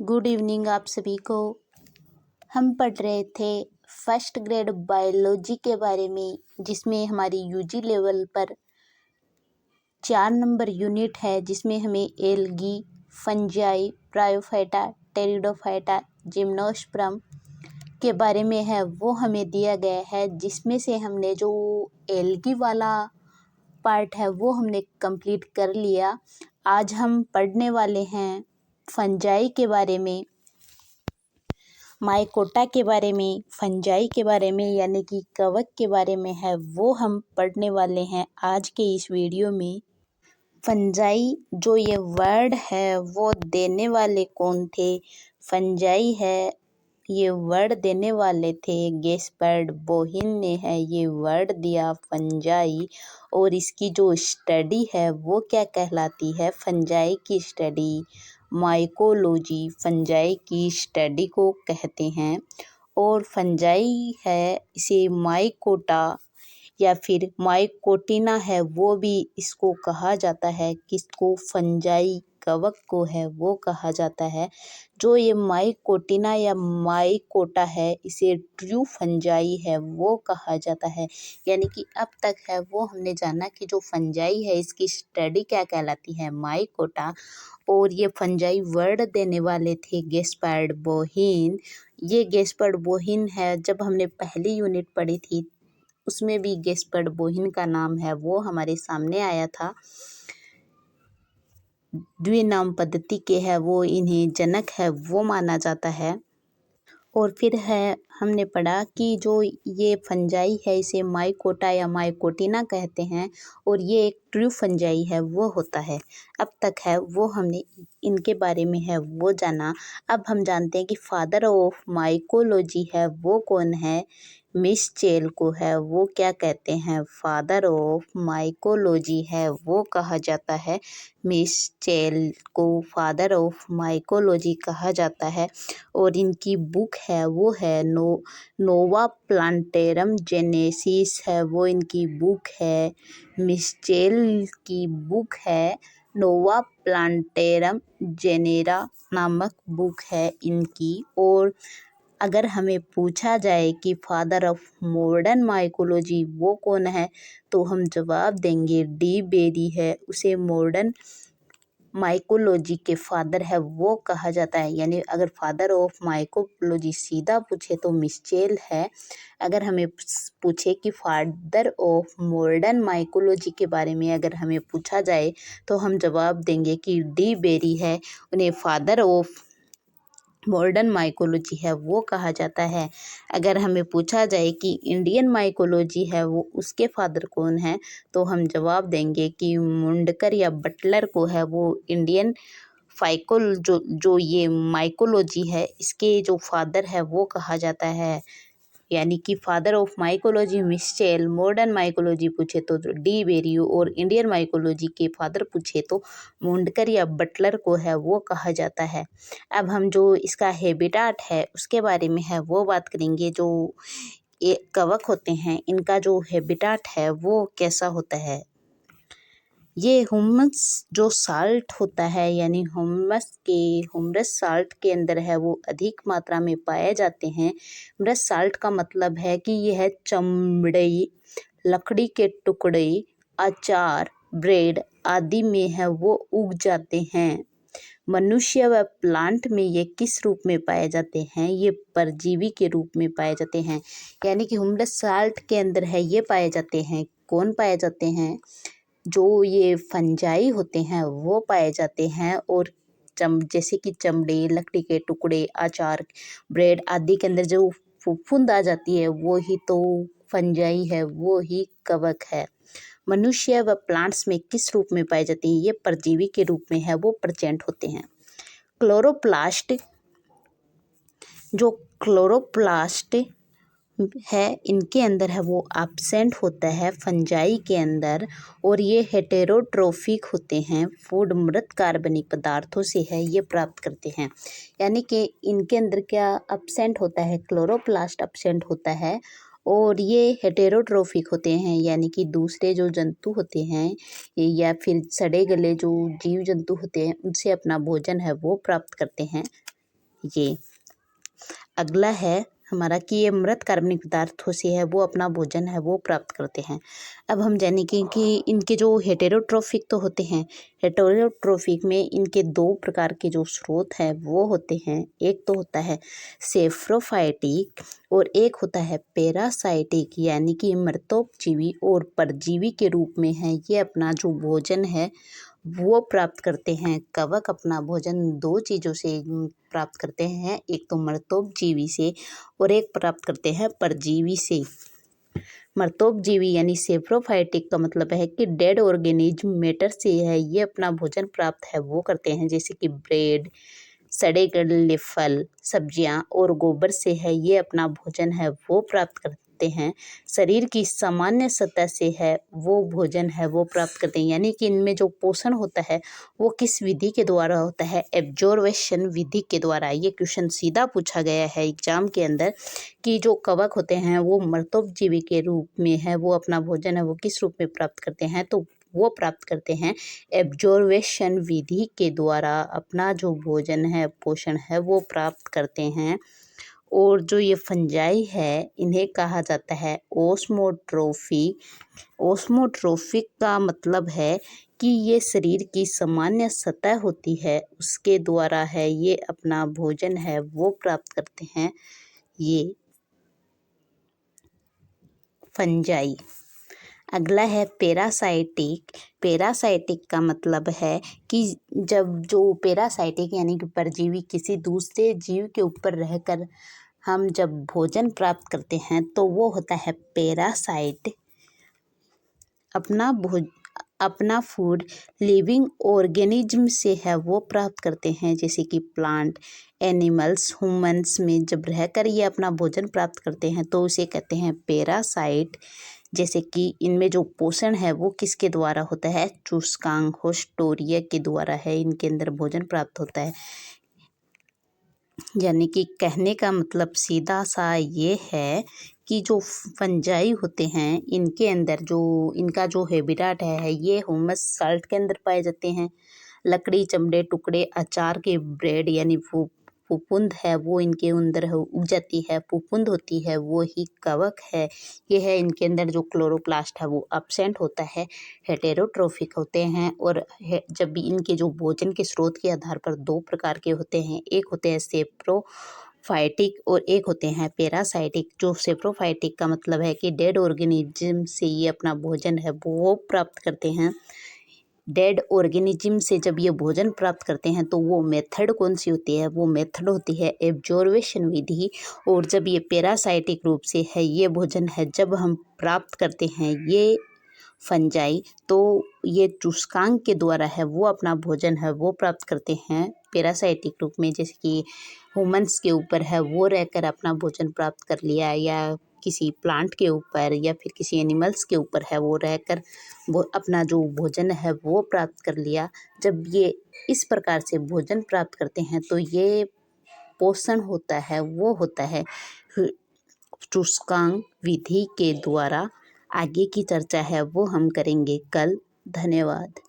Good evening आप सभी को। हम पढ़ रहे थे फर्स्ट ग्रेड बायोलॉजी के बारे में, जिसमें हमारी यूजी लेवल पर 4 नंबर यूनिट है, जिसमें हमें algae, fungi, bryophyta, pteridophyta, gymnosperm के बारे में है वो हमें दिया गया है। जिसमें से हमने जो एल्गी वाला पार्ट है वो हमने कंप्लीट कर लिया। आज हम पढ़ने वाले हैं फंजाई के बारे में, माइकोटा के बारे में, फंजाई के बारे में यानी कि कवक के बारे में है वो हम पढ़ने वाले हैं आज के इस वीडियो में। फंजाई जो ये वर्ड है वो देने वाले कौन थे? फंजाई है ये वर्ड देने वाले थे गैस्पर्ड बोहिन ने है ये वर्ड दिया फंजाई। और इसकी जो स्टडी है वो क्या कहलाती है? फंजाई की स्टडी माइकोलॉजी फंजाई की स्टडी को कहते हैं। और फंजाई है इसे माइकोटा या फिर माइकोटिना है वो भी इसको कहा जाता है। किसको? फंजाई कवक को है वो कहा जाता है। जो ये माइकोटिना या माइकोटा है इसे ट्रू फंजाई है वो कहा जाता है। यानी कि अब तक है वो हमने जाना कि जो फंजाई है इसकी स्टडी क्या कहलाती है? माइकोटा। और ये फंजाई वर्ड देने वाले थे गैस्पर्ड बोहिन। ये गैस्पर्ड बोहिन है, जब हमने पहली यूनिट पढ़ी थी उसमें भी गैस्पर्ड बोहिन का नाम है वो हमारे सामने आया था। द्विनाम पद्धति के है वो, इन्हें जनक है वो माना जाता है। और फिर है हमने पढ़ा कि जो ये फंजाई है इसे माइकोटा या माइकोटिना कहते हैं और ये एक ट्रू फंजाई है वो होता है। अब तक है वो हमने इनके बारे में है वो जाना। अब हम जानते हैं कि फादर ऑफ माइकोलॉजी है वो कौन है? मिशेल को है वो क्या कहते हैं? फादर ऑफ माइकोलॉजी है वो कहा जाता है। मिशेल को फादर ऑफ माइकोलॉजी कहा जाता है। और इनकी बुक है वो है नोवा प्लांटेरम जेनेसिस है वो इनकी बुक है। मिशेल की बुक है नोवा प्लांटेरम जेनेरा नामक बुक है इनकी। और अगर हमें पूछा जाए कि फादर ऑफ मॉडर्न माइकोलॉजी वो कौन है, तो हम जवाब देंगे डी बेरी है, उसे मॉडर्न माइकोलॉजी के फादर है वो कहा जाता है। यानी अगर फादर ऑफ माइकोलॉजी सीधा पूछे तो मिशेल है। अगर हमें पूछे कि फादर ऑफ मॉडर्न माइकोलॉजी के बारे में अगर हमें पूछा जाए तो हम जवाब देंगे कि डी बेरी है, उन्हें फादर ऑफ मॉडर्न माइकोलॉजी है वो कहा जाता है। अगर हमें पूछा जाए कि इंडियन माइकोलॉजी है वो उसके फादर कौन है, तो हम जवाब देंगे कि मुंडकर या बटलर को है वो इंडियन जो ये माइकोलॉजी है इसके जो फादर है वो कहा जाता है। यानी कि father of mycology Michel, modern mycology पूछे तो डी बेरियो और इंडियन माइकोलॉजी के फादर पूछे तो मुंडकर या बटलर को है वो कहा जाता है। अब हम जो इसका हैबिटाट है उसके बारे में है वो बात करेंगे। जो ये कवक होते हैं इनका जो हैबिटाट है वो कैसा होता है? ये ह्यूमस जो साल्ट होता है यानी ह्यूमरस साल्ट के अंदर है वो अधिक मात्रा में पाए जाते हैं। ह्यूमरस साल्ट का मतलब है कि यह चमड़े, लकड़ी के टुकड़े, अचार, ब्रेड आदि में है वो उग जाते हैं। मनुष्य व प्लांट में ये किस रूप में पाए जाते हैं? ये परजीवी के रूप में पाए जाते हैं। यानी कि ह्यूमरस साल्ट के अंदर है ये पाए जाते हैं। कौन पाए जाते हैं? जो ये फंजाई होते हैं वो पाए जाते हैं। और जैसे कि चमड़े, लकड़ी के टुकड़े, अचार, ब्रेड आदि के अंदर जो फफूंद आ जाती है वो ही तो फंजाई है, वो ही कवक है। मनुष्य व प्लांट्स में किस रूप में पाए जाते हैं? ये परजीवी के रूप में है वो प्रेजेंट होते हैं। क्लोरोप्लास्ट, जो क्लोरोप्लास्ट है इनके अंदर है वो एब्सेंट होता है फंजाई के अंदर। और ये हेटेरोट्रोफिक होते हैं, फूड मृत कार्बनिक पदार्थों से है ये प्राप्त करते हैं। यानी कि इनके अंदर क्या एब्सेंट होता है? क्लोरोप्लास्ट एब्सेंट होता है। और ये हेटेरोट्रोफिक होते हैं यानी कि दूसरे जो जंतु होते हैं या फिर सड़े गले जो जीव जंतु होते हैं उनसे अपना भोजन है वो प्राप्त करते हैं। ये अगला है हमारा कि ये मृत कार्बनिक पदार्थों से है वो अपना भोजन है वो प्राप्त करते हैं। अब हम जानेंगे कि इनके जो हेटेरोट्रोफिक तो होते हैं, हेटेरोट्रोफिक में इनके दो प्रकार के जो स्रोत हैं वो होते हैं। एक तो होता है सेफ्रोफाइटिक और एक होता है पैरासाइटिक, यानी कि मृतोपजीवी और परजीवी के रूप में है ये अपना जो भोजन है वो प्राप्त करते हैं। कवक अपना भोजन दो चीज़ों से प्राप्त करते हैं, एक तो मृतोपजीवी से और एक प्राप्त करते हैं परजीवी से। मृतोपजीवी यानी सेप्रोफाइटिक का मतलब है कि डेड ऑर्गेनिज्म मैटर से है ये अपना भोजन प्राप्त है वो करते हैं, जैसे कि ब्रेड, सड़े गले फल, सब्जियां और गोबर से है ये अपना भोजन है वो प्राप्त करते हैं। शरीर की सामान्य सतह से है वो भोजन है वो प्राप्त करते हैं, यानी कि इनमें जो पोषण होता है वो किस विधि के द्वारा होता है, एब्जॉर्वेशन विधि के द्वारा। ये क्वेश्चन सीधा पूछा गया है एग्जाम के अंदर कि जो कवक होते हैं वो मृतोपजीवी के रूप में है वो अपना भोजन है वो किस रूप में प्राप्त करते हैं, तो वो प्राप्त करते हैं एब्जॉर्वेशन विधि के द्वारा अपना जो भोजन है पोषण है वो प्राप्त करते हैं। और जो ये फंजाई है इन्हें कहा जाता है ओस्मोट्रोफी। ओस्मोट्रोफिक का मतलब है कि ये शरीर की सामान्य सतह होती है उसके द्वारा है ये अपना भोजन है वो प्राप्त करते हैं ये फंजाई। अगला है पैरासाइटिक। पैरासाइटिक का मतलब है कि जब जो पैरासाइटिक यानी कि परजीवी किसी दूसरे जीव के ऊपर रहकर हम जब भोजन प्राप्त करते हैं तो वो होता है पैरासाइट। अपना फूड लिविंग ऑर्गेनिज्म से है वो प्राप्त करते हैं, जैसे कि प्लांट, एनिमल्स, ह्यूमंस में जब रहकर ये अपना भोजन प्राप्त करते हैं तो उसे कहते हैं पैरासाइट। जैसे कि इनमें जो पोषण है वो किसके द्वारा होता है, चूसकांग होस्टोरिया के द्वारा है इनके अंदर भोजन प्राप्त होता है। यानी कि कहने का मतलब सीधा सा ये है कि जो फंजाई होते हैं इनके अंदर जो इनका जो हैबिटेट है ये ह्यूमस साल्ट के अंदर पाए जाते हैं। लकड़ी, चमड़े, टुकड़े, अचार के ब्रेड यानी फफूंद है वो इनके अंदर उग जाती है। फफूंद होती है वो ही कवक है। ये है इनके अंदर जो क्लोरोप्लास्ट है वो एब्सेंट होता है। हेटेरोट्रोफिक होते हैं और जब भी इनके जो भोजन के स्रोत के आधार पर दो प्रकार के होते हैं, एक होते हैं सेप्रोफाइटिक और एक होते हैं पैरासाइटिक। जो सेप्रोफाइटिक का मतलब है कि डेड ऑर्गेनिज्म से ये अपना भोजन है वो प्राप्त करते हैं। डेड ऑर्गेनिज्म से जब ये भोजन प्राप्त करते हैं तो वो मेथड कौन सी होती है, वो मेथड होती है एब्जॉर्वेशन विधि। और जब ये पैरासाइटिक रूप से है ये भोजन है जब हम प्राप्त करते हैं ये फंजाई तो ये चूसकांग के द्वारा है वो अपना भोजन है वो प्राप्त करते हैं पैरासाइटिक रूप में, जैसे कि ह्यूमंस के ऊपर है वो रहकर अपना भोजन प्राप्त कर लिया या किसी प्लांट के ऊपर या फिर किसी एनिमल्स के ऊपर है वो रहकर वो अपना जो भोजन है वो प्राप्त कर लिया। जब ये इस प्रकार से भोजन प्राप्त करते हैं तो ये पोषण होता है वो होता है चूसकांग विधि के द्वारा। आगे की चर्चा है वो हम करेंगे कल। धन्यवाद।